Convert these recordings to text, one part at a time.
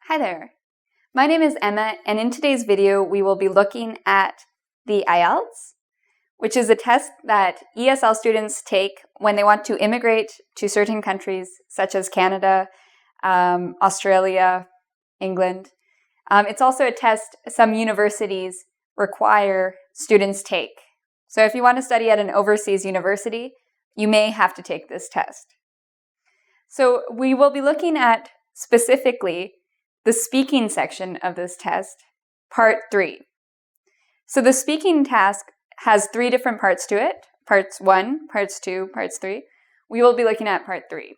Hi there. My name is Emma, and in today's video, we will be looking at the IELTS, which is a test that ESL students take when they want to immigrate to certain countries, such as Canada, Australia, England. It's also a test some universities require students take. So if you want to study at an overseas university, you may have to take this test. So we will be looking at specifically the speaking section of this test, part 3. So the speaking task has 3 different parts to it, parts 1, parts 2, parts 3. We will be looking at part 3.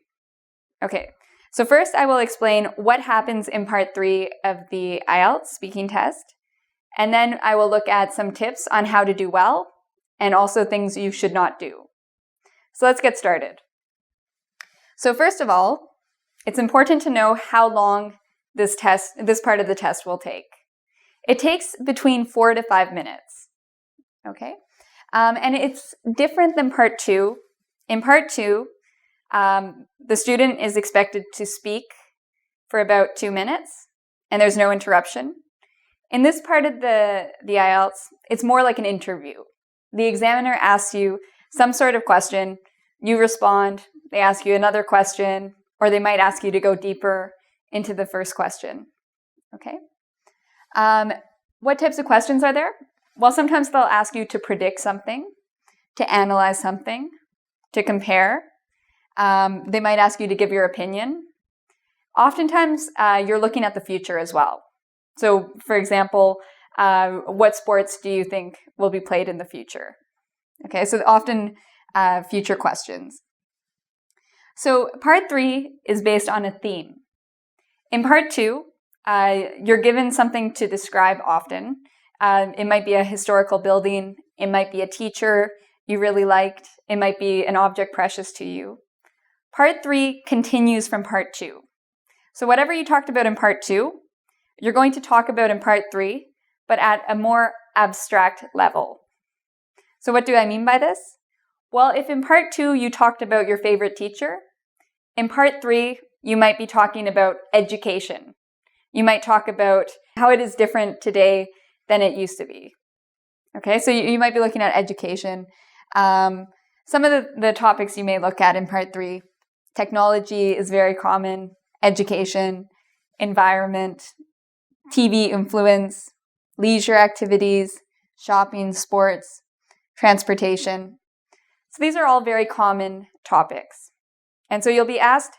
Okay, so first I will explain what happens in part 3 of the IELTS speaking test, and then I will look at some tips on how to do well, and also things you should not do. So let's get started. So first of all, it's important to know how long this part of the test will take. It takes between 4 to 5 minutes. Okay? And it's different than part 2. In part 2, the student is expected to speak for about 2 minutes, and there's no interruption. In this part of the IELTS, it's more like an interview. The examiner asks you some sort of question, you respond, they ask you another question, or they might ask you to go deeper into the first question. Okay? What types of questions are there? Well, sometimes they'll ask you to predict something, to analyze something, to compare. They might ask you to give your opinion. Oftentimes, you're looking at the future as well. So, for example, what sports do you think will be played in the future? Okay, so often future questions. So part 3 is based on a theme. In part 2, you're given something to describe often. It might be a historical building. It might be a teacher you really liked. It might be an object precious to you. Part 3 continues from part 2. So whatever you talked about in part 2, you're going to talk about in part 3, but at a more abstract level. So what do I mean by this? Well, if in part 2 you talked about your favorite teacher, in part 3, you might be talking about education. You might talk about how it is different today than it used to be. Okay, so you might be looking at education. Some of the topics you may look at in part 3, technology is very common, education, environment, TV influence, leisure activities, shopping, sports, transportation. So these are all very common topics. And so you'll be asked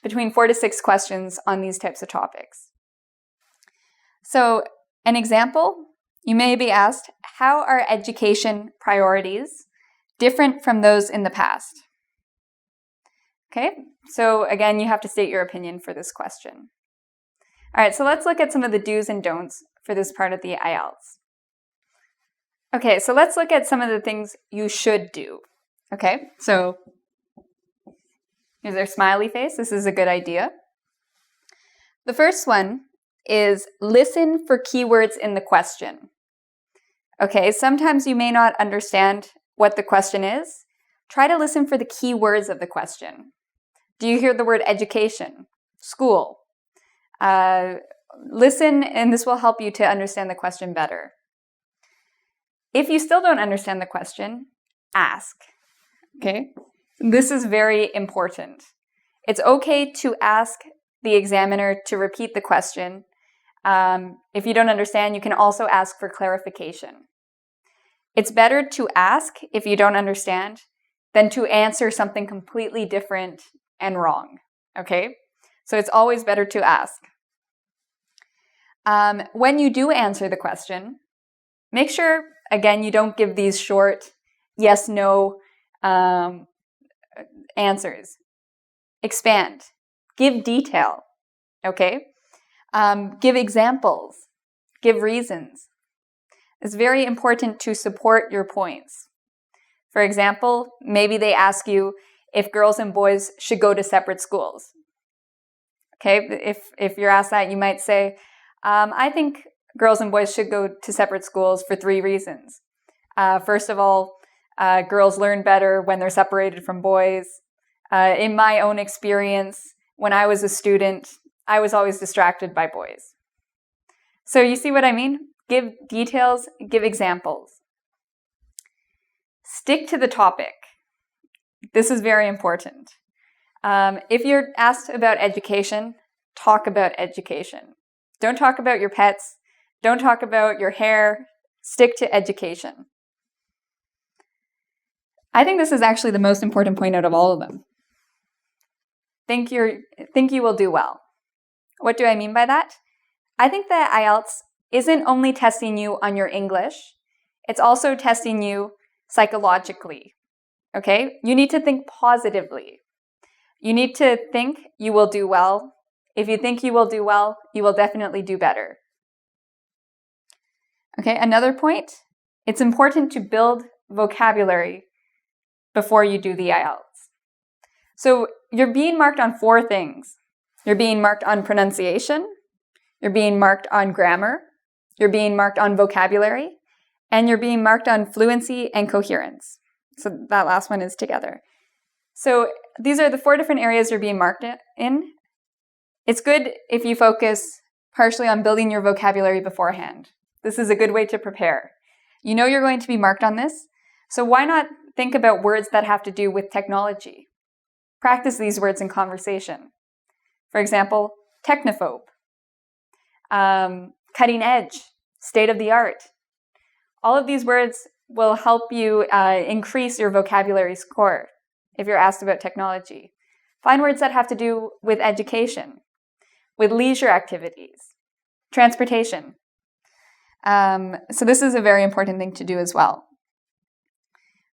between 4 to 6 questions on these types of topics. So an example, you may be asked, how are education priorities different from those in the past? Okay, so again, you have to state your opinion for this question. All right, so let's look at some of the do's and don'ts for this part of the IELTS. Okay, so let's look at some of the things you should do. Okay, so here's their smiley face. This is a good idea. The first one is listen for keywords in the question. Okay, sometimes you may not understand what the question is. Try to listen for the keywords of the question. Do you hear the word education, school? Listen, and this will help you to understand the question better. If you still don't understand the question, ask. Okay? This is very important. It's okay to ask the examiner to repeat the question. If you don't understand, you can also ask for clarification. It's better to ask if you don't understand than to answer something completely different and wrong. Okay? So it's always better to ask. When you do answer the question, make sure, again, you don't give these short yes, no answers. Expand. Give detail. Okay? Give examples. Give reasons. It's very important to support your points. For example, maybe they ask you if girls and boys should go to separate schools. Okay? If you're asked that, you might say, I think girls and boys should go to separate schools for 3 reasons. First of all, girls learn better when they're separated from boys. In my own experience, when I was a student, I was always distracted by boys. So you see what I mean? Give details, give examples. Stick to the topic. This is very important. If you're asked about education, talk about education. Don't talk about your pets. Don't talk about your hair. Stick to education. I think this is actually the most important point out of all of them. Think you will do well. What do I mean by that? I think that IELTS isn't only testing you on your English, it's also testing you psychologically. Okay? You need to think positively. You need to think you will do well. If you think you will do well, you will definitely do better. Okay, another point, it's important to build vocabulary before you do the IELTS. So you're being marked on 4 things. You're being marked on pronunciation, you're being marked on grammar, you're being marked on vocabulary, and you're being marked on fluency and coherence. So that last one is together. So these are the 4 different areas you're being marked in. It's good if you focus partially on building your vocabulary beforehand. This is a good way to prepare. You know you're going to be marked on this, so why not think about words that have to do with technology? Practice these words in conversation. For example, technophobe, cutting edge, state of the art. All of these words will help you increase your vocabulary score if you're asked about technology. Find words that have to do with education, with leisure activities, transportation. So this is a very important thing to do as well.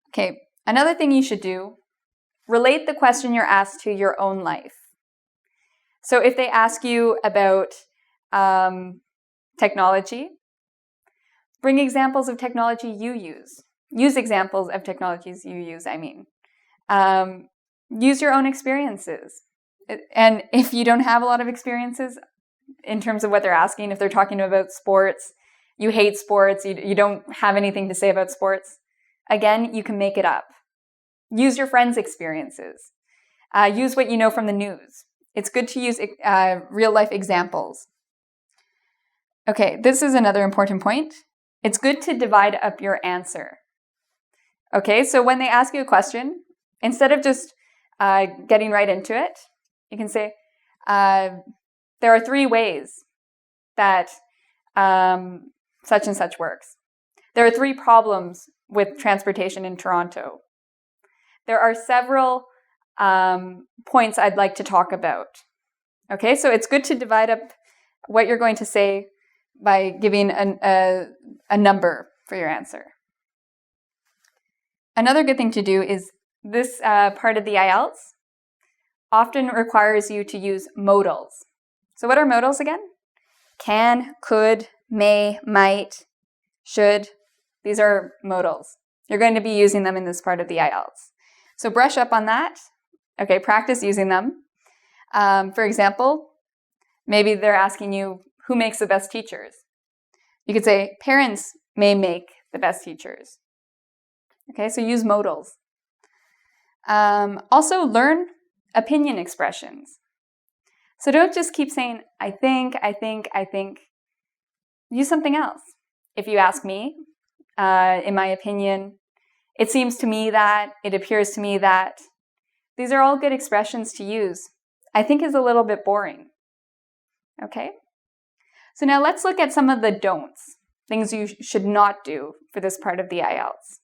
Okay, another thing you should do, relate the question you're asked to your own life. So if they ask you about technology, bring examples of technology you use. Use examples of technologies you use, use your own experiences. And if you don't have a lot of experiences in terms of what they're asking, if they're talking about sports, you hate sports, you don't have anything to say about sports, again, you can make it up. Use your friends' experiences. Use what you know from the news. It's good to use real-life examples. Okay, this is another important point. It's good to divide up your answer. Okay, so when they ask you a question, instead of just getting right into it, you can say, there are 3 ways that such and such works. There are 3 problems with transportation in Toronto. There are several points I'd like to talk about. Okay, so it's good to divide up what you're going to say by giving a number for your answer. Another good thing to do is this part of the IELTS often requires you to use modals. So what are modals again? Can, could, may, might, should. These are modals. You're going to be using them in this part of the IELTS. So brush up on that. Okay, practice using them. For example, maybe they're asking you, who makes the best teachers? You could say, parents may make the best teachers. Okay, so use modals. Also learn opinion expressions. So don't just keep saying, I think. Use something else. If you ask me, in my opinion, it seems to me that, it appears to me that. These are all good expressions to use. I think is a little bit boring. Okay? So now let's look at some of the don'ts, things you should not do for this part of the IELTS.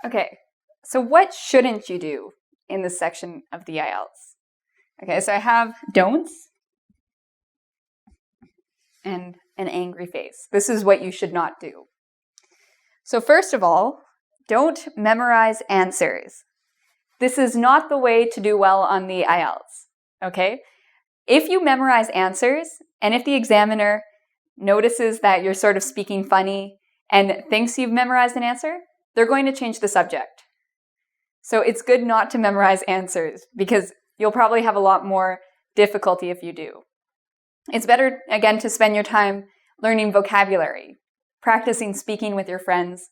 Okay, so what shouldn't you do in this section of the IELTS? Okay, so I have don'ts and an angry face. This is what you should not do. So first of all, don't memorize answers. This is not the way to do well on the IELTS, okay? If you memorize answers, and if the examiner notices that you're sort of speaking funny and thinks you've memorized an answer, they're going to change the subject. So it's good not to memorize answers because you'll probably have a lot more difficulty if you do. It's better, again, to spend your time learning vocabulary, practicing speaking with your friends,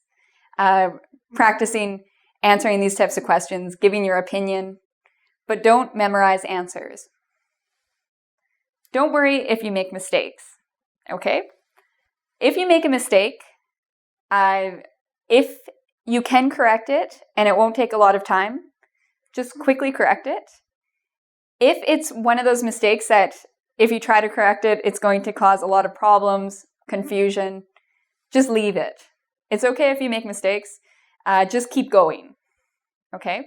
practicing answering these types of questions, giving your opinion, but don't memorize answers. Don't worry if you make mistakes, okay? If you make a mistake, if you can correct it and it won't take a lot of time, just quickly correct it. If it's one of those mistakes that if you try to correct it, it's going to cause a lot of problems, confusion, just leave it. It's okay if you make mistakes. Just keep going, okay?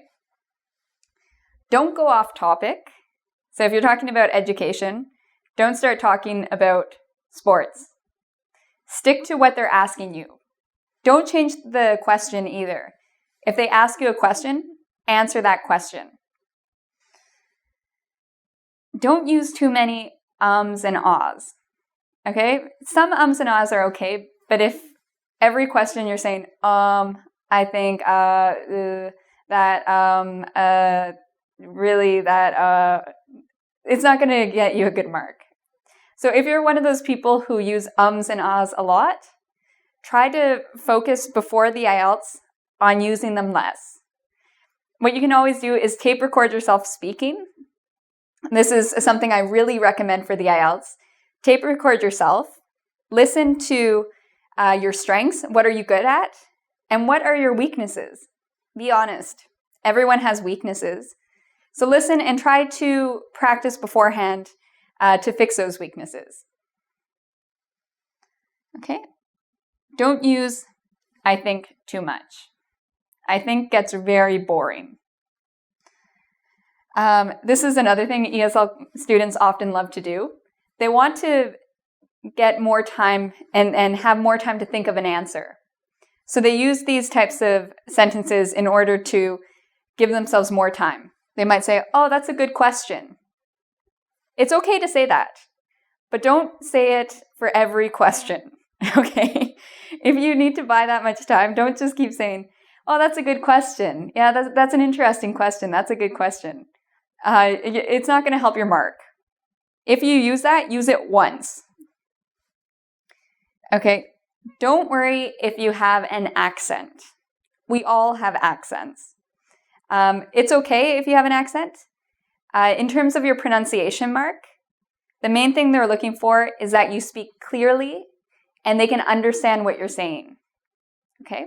Don't go off topic. So if you're talking about education, don't start talking about sports. Stick to what they're asking you. Don't change the question either. If they ask you a question, answer that question. Don't use too many ums and ahs, okay? Some ums and ahs are okay, but if every question you're saying, I think, really, it's not going to get you a good mark. So if you're one of those people who use ums and ahs a lot, try to focus before the IELTS on using them less. What you can always do is tape record yourself speaking. This is something I really recommend for the IELTS. Tape record yourself. Listen to your strengths. What are you good at? And what are your weaknesses? Be honest. Everyone has weaknesses. So listen and try to practice beforehand to fix those weaknesses. Okay? Don't use I think too much. I think gets very boring. This is another thing ESL students often love to do. They want to get more time and have more time to think of an answer. So they use these types of sentences in order to give themselves more time. They might say, oh, that's a good question. It's okay to say that, but don't say it for every question, okay? If you need to buy that much time, don't just keep saying, oh, that's a good question. Yeah, that's an interesting question. That's a good question. It's not going to help your mark. If you use that, use it once. Okay, don't worry if you have an accent. We all have accents. It's okay if you have an accent. In terms of your pronunciation mark, the main thing they're looking for is that you speak clearly and they can understand what you're saying. Okay?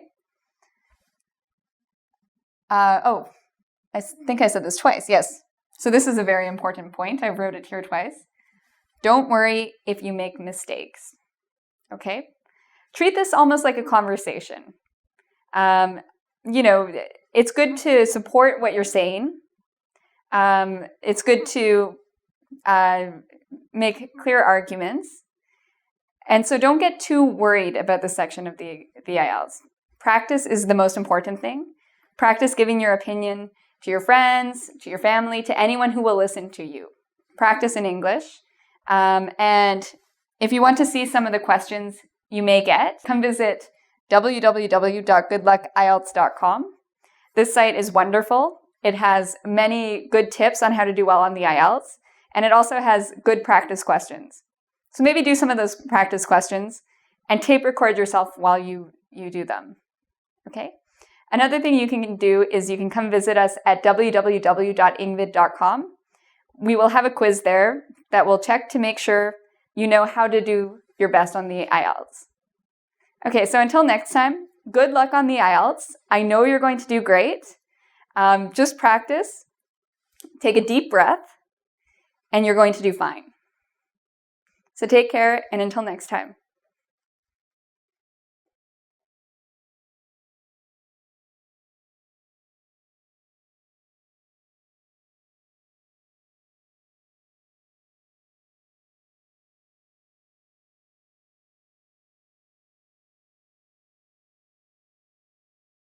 I think I said this twice. Yes. So this is a very important point. I wrote it here twice. Don't worry if you make mistakes. Okay? Treat this almost like a conversation. It's good to support what you're saying. It's good to make clear arguments. And so don't get too worried about this section of the IELTS. Practice is the most important thing. Practice giving your opinion to your friends, to your family, to anyone who will listen to you. Practice in English. And if you want to see some of the questions you may get, come visit www.goodluckielts.com. This site is wonderful. It has many good tips on how to do well on the IELTS, and it also has good practice questions. So maybe do some of those practice questions and tape record yourself while you do them. Okay? Another thing you can do is you can come visit us at www.engvid.com. We will have a quiz there that will check to make sure you know how to do your best on the IELTS. Okay, so until next time, good luck on the IELTS. I know you're going to do great. Just practice, take a deep breath, and you're going to do fine. So take care, and until next time.